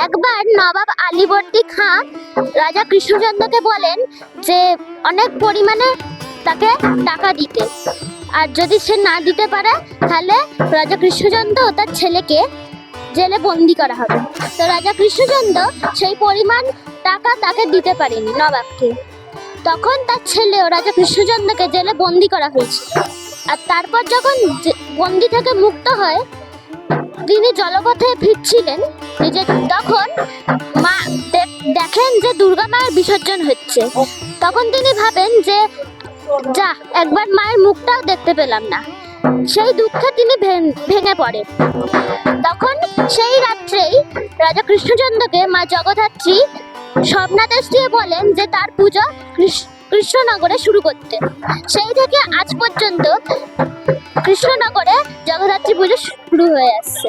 একবার নবাব আলীবর্দী খাঁ রাজা কৃষ্ণচন্দ্রকে বলেন যে অনেক পরিমাণে তাকে টাকা দিতে, আর যদি সে না দিতে পারে তাহলে রাজা কৃষ্ণচন্দ্র ও তার ছেলেকে জেলে বন্দি করা হবে। তো রাজা কৃষ্ণচন্দ্র সেই পরিমাণ টাকা তাকে দিতে পারেনি নবাবকে। তখন তার ছেলে ও রাজা কৃষ্ণচন্দ্রকে জেলে বন্দি করা হয়েছে। আর তারপর যখন বন্দি থেকে মুক্ত হয়, তিনি জলপথে ফিরছিলেন, যে তখন মা দেখেন যে দুর্গা মায়ের বিসর্জন হচ্ছে। তখন তিনি ভাবেন যে যা, একবার মায়ের মুখটাও দেখতে পেলাম না। সেই দুঃখে তিনি ভেঙে পড়েন। তখন সেই রাত্রেই রাজা কৃষ্ণচন্দ্রকে মা জগদ্ধাত্রী স্বপ্নাদেশ দিয়ে বলেন যে তার পূজা কৃষ্ণনগরে শুরু করতে। সেই থেকে আজ পর্যন্ত কৃষ্ণনগরে জগদ্ধাত্রী পুজো শুরু হয়ে আসছে।